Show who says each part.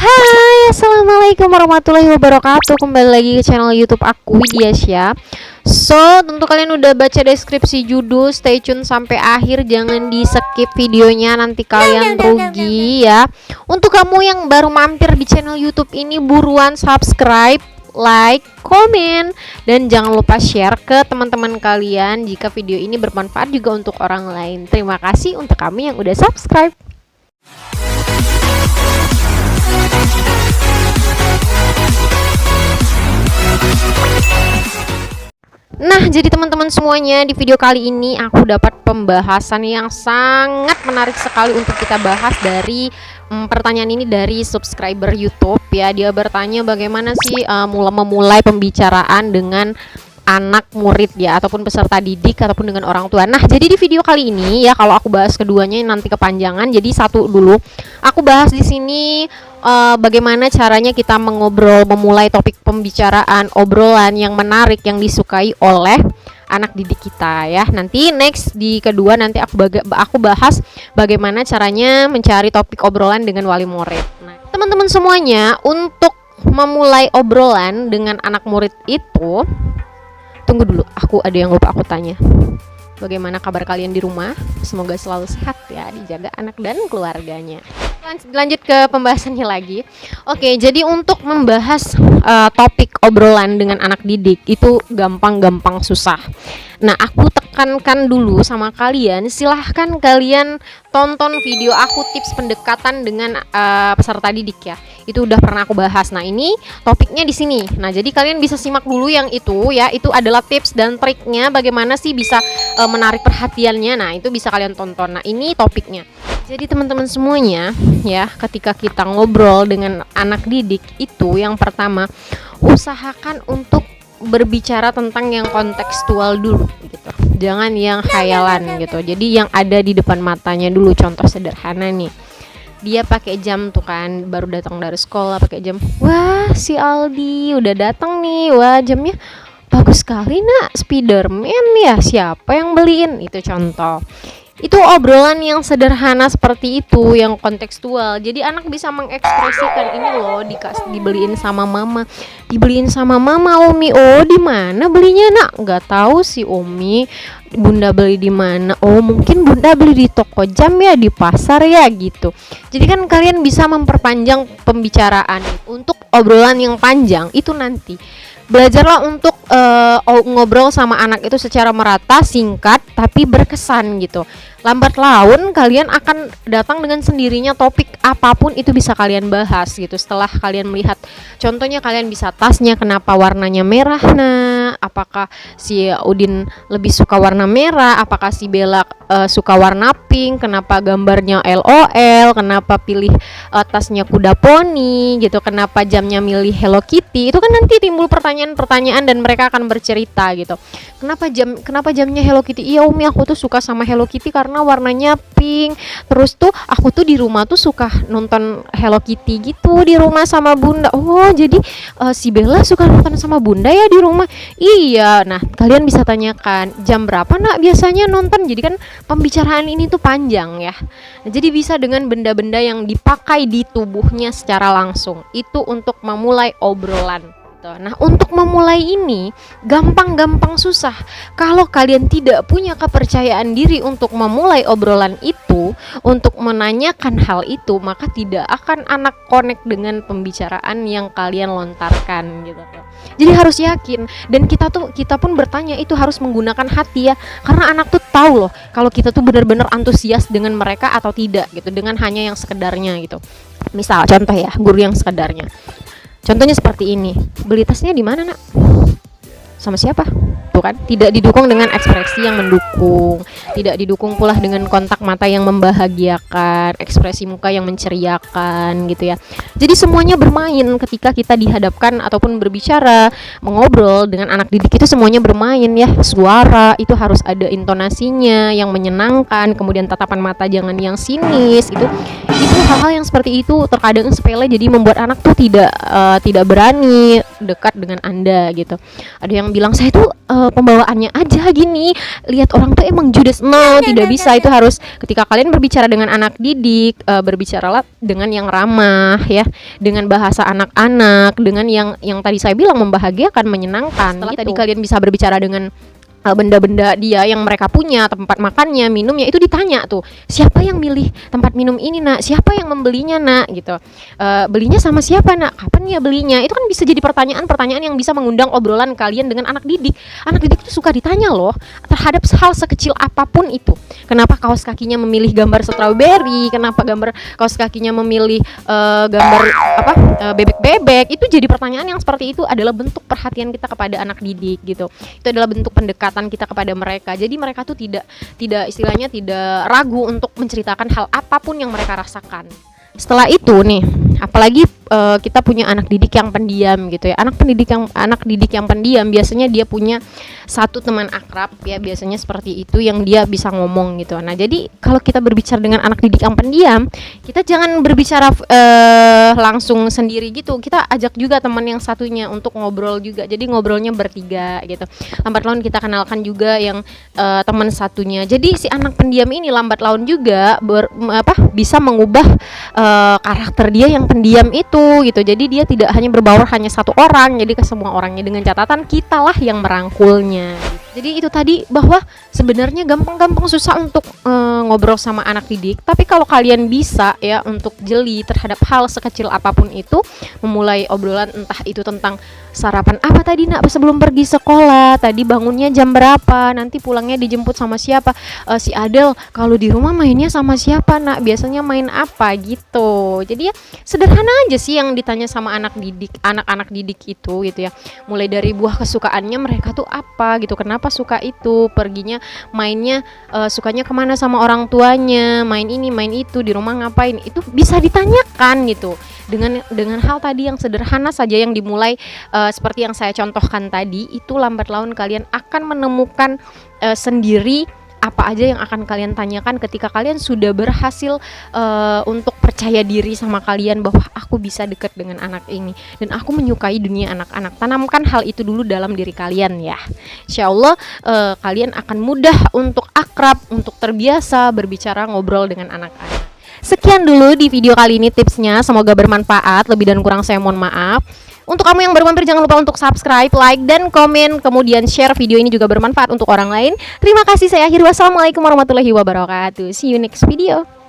Speaker 1: Hai, assalamualaikum warahmatullahi wabarakatuh. Kembali lagi ke channel YouTube aku, Widiasya. Tentu kalian udah baca deskripsi judul. Stay tune sampai akhir, jangan di skip videonya, nanti kalian rugi ya. Untuk kamu yang baru mampir di channel YouTube ini, buruan subscribe, like, komen, dan jangan lupa share ke teman-teman kalian jika video ini bermanfaat juga untuk orang lain. Terima kasih untuk kamu yang udah subscribe. Nah, jadi teman-teman semuanya, di video kali ini aku dapat pembahasan yang sangat menarik sekali untuk kita bahas dari pertanyaan ini dari subscriber YouTube ya. Dia bertanya bagaimana sih memulai pembicaraan dengan anak murid ya, ataupun peserta didik ataupun dengan orang tua. Nah, jadi di video kali ini ya, kalau aku bahas keduanya nanti kepanjangan. Jadi satu dulu aku bahas di sini bagaimana caranya kita memulai topik pembicaraan, obrolan yang menarik yang disukai oleh anak didik kita ya. Nanti next di kedua nanti aku bahas bagaimana caranya mencari topik obrolan dengan wali murid. Nah, teman-teman semuanya, untuk memulai obrolan dengan anak murid itu, tunggu dulu, aku ada yang lupa aku tanya. Bagaimana kabar kalian di rumah? Semoga selalu sehat ya, dijaga anak dan keluarganya. Lanjut ke pembahasannya lagi. Oke, jadi untuk membahas topik obrolan dengan anak didik itu gampang-gampang susah. Nah, aku tekankan dulu sama kalian, silahkan kalian tonton video aku tips pendekatan dengan peserta didik ya. Itu udah pernah aku bahas. Nah, ini topiknya di sini. Nah, jadi kalian bisa simak dulu yang itu ya. Itu adalah tips dan triknya bagaimana sih bisa menarik perhatiannya. Nah, itu bisa kalian tonton. Nah, ini topiknya. Jadi teman-teman semuanya ya, ketika kita ngobrol dengan anak didik itu, yang pertama usahakan untuk berbicara tentang yang kontekstual dulu gitu. Jangan yang khayalan gitu. Jadi yang ada di depan matanya dulu. Contoh sederhana nih. Dia pakai jam tuh kan, baru datang dari sekolah pakai jam. Wah, si Aldi udah datang nih. Wah, jamnya bagus sekali nak, Spiderman ya. Siapa yang beliin? Itu contoh. Itu obrolan yang sederhana seperti itu, yang kontekstual. Jadi anak bisa mengekspresikan, ini loh dibeliin sama mama. Dibeliin sama mama, Umi. Oh, di mana belinya, Nak? Nggak tahu sih, Umi. Bunda beli di mana? Oh, mungkin Bunda beli di toko jam ya, di pasar ya gitu. Jadi kan kalian bisa memperpanjang pembicaraan. Untuk obrolan yang panjang itu nanti belajarlah untuk ngobrol sama anak itu secara merata, singkat, tapi berkesan gitu. Lambat laun kalian akan datang dengan sendirinya topik apapun itu bisa kalian bahas gitu. Setelah kalian melihat, contohnya kalian bisa tasnya kenapa warnanya merah, nah apakah si Udin lebih suka warna merah, apakah si Bella suka warna pink, kenapa gambarnya LOL, kenapa pilih tasnya kuda poni gitu, kenapa jamnya milih Hello Kitty. Itu kan nanti timbul pertanyaan-pertanyaan dan mereka akan bercerita gitu. Kenapa jamnya Hello Kitty? Iya Umi, aku tuh suka sama Hello Kitty karena warnanya pink. Terus tuh aku tuh di rumah tuh suka nonton Hello Kitty gitu di rumah sama Bunda. Oh, jadi si Bella suka nonton sama Bunda ya di rumah. Iya. Nah, kalian bisa tanyakan jam berapa nak biasanya nonton. Jadi kan pembicaraan ini tuh panjang ya. Nah, jadi bisa dengan benda-benda yang dipakai di tubuhnya secara langsung. Itu untuk memulai obrolan. Nah, untuk memulai ini gampang-gampang susah. Kalau kalian tidak punya kepercayaan diri untuk memulai obrolan itu, untuk menanyakan hal itu, maka tidak akan anak connect dengan pembicaraan yang kalian lontarkan gitu. Jadi harus yakin, dan kita pun bertanya itu harus menggunakan hati ya, karena anak tuh tahu loh kalau kita tuh benar-benar antusias dengan mereka atau tidak gitu, dengan hanya yang sekedarnya gitu. Misal contoh ya, guru yang sekedarnya. Contohnya seperti ini, beli tasnya di mana nak? Sama siapa? Tuh kan, tidak didukung dengan ekspresi yang mendukung, tidak didukung pula dengan kontak mata yang membahagiakan, ekspresi muka yang menceriakan gitu ya. Jadi semuanya bermain ketika kita dihadapkan ataupun berbicara, mengobrol dengan anak didik itu semuanya bermain ya. Suara itu harus ada intonasinya yang menyenangkan, kemudian tatapan mata jangan yang sinis, itu Itu hal-hal yang seperti itu terkadang sepele jadi membuat anak tuh tidak berani dekat dengan Anda gitu. Ada yang bilang saya tuh pembawaannya aja gini, lihat orang tuh emang judes. No, tidak bisa. Itu harus ketika kalian berbicara dengan anak didik, berbicaralah dengan yang ramah ya, dengan bahasa anak-anak, dengan yang tadi saya bilang membahagiakan, menyenangkan. Setelah tadi kalian bisa berbicara dengan benda-benda dia yang mereka punya, tempat makannya, minumnya, itu ditanya tuh, siapa yang milih tempat minum ini nak, siapa yang membelinya nak, gitu, belinya sama siapa nak, kapan ya belinya, itu kan bisa jadi pertanyaan-pertanyaan yang bisa mengundang obrolan kalian dengan anak didik. Anak didik itu suka ditanya loh terhadap hal sekecil apapun itu. Kenapa kaos kakinya memilih gambar strawberry, kenapa kaos kakinya memilih gambar bebek-bebek, itu jadi pertanyaan yang seperti itu adalah bentuk perhatian kita kepada anak didik gitu. Itu adalah bentuk pendekatan kita kepada mereka. Jadi mereka tuh tidak istilahnya tidak ragu untuk menceritakan hal apapun yang mereka rasakan. Setelah itu nih, apalagi kita punya anak didik yang pendiam gitu ya. Anak didik yang pendiam biasanya dia punya satu teman akrab ya, biasanya seperti itu yang dia bisa ngomong gitu. Nah, jadi kalau kita berbicara dengan anak didik yang pendiam, kita jangan berbicara langsung sendiri gitu. Kita ajak juga teman yang satunya untuk ngobrol juga. Jadi ngobrolnya bertiga gitu. Lambat laun kita kenalkan juga yang teman satunya. Jadi si anak pendiam ini lambat laun juga bisa mengubah karakter dia yang pendiam itu gitu. Jadi dia tidak hanya berbaur hanya satu orang, jadi ke semua orangnya, dengan catatan kitalah yang merangkulnya gitu. Jadi itu tadi bahwa sebenarnya gampang-gampang susah untuk ngobrol sama anak didik, tapi kalau kalian bisa ya untuk jeli terhadap hal sekecil apapun itu, memulai obrolan entah itu tentang sarapan apa tadi nak sebelum pergi sekolah, tadi bangunnya jam berapa, nanti pulangnya dijemput sama siapa, si Adel kalau di rumah mainnya sama siapa nak, biasanya main apa gitu. Jadi ya sederhana aja sih yang ditanya sama anak-anak didik itu gitu ya. Mulai dari buah kesukaannya mereka tuh apa gitu, kenapa suka itu, perginya mainnya sukanya kemana sama orang tuanya, main ini main itu, di rumah ngapain, itu bisa ditanyakan gitu. Dengan hal tadi yang sederhana saja yang dimulai seperti yang saya contohkan tadi, itu lambat laun kalian akan menemukan sendiri apa aja yang akan kalian tanyakan ketika kalian sudah berhasil untuk percaya diri sama kalian bahwa aku bisa dekat dengan anak ini dan aku menyukai dunia anak-anak. Tanamkan hal itu dulu dalam diri kalian ya. Insya Allah kalian akan mudah untuk akrab, untuk terbiasa berbicara ngobrol dengan anak-anak. Sekian dulu di video kali ini tipsnya, semoga bermanfaat. Lebih dan kurang saya mohon maaf. Untuk kamu yang baru mampir jangan lupa untuk subscribe, like, dan komen, kemudian share video ini juga bermanfaat untuk orang lain. Terima kasih, saya akhiri. Wassalamualaikum warahmatullahi wabarakatuh. See you next video.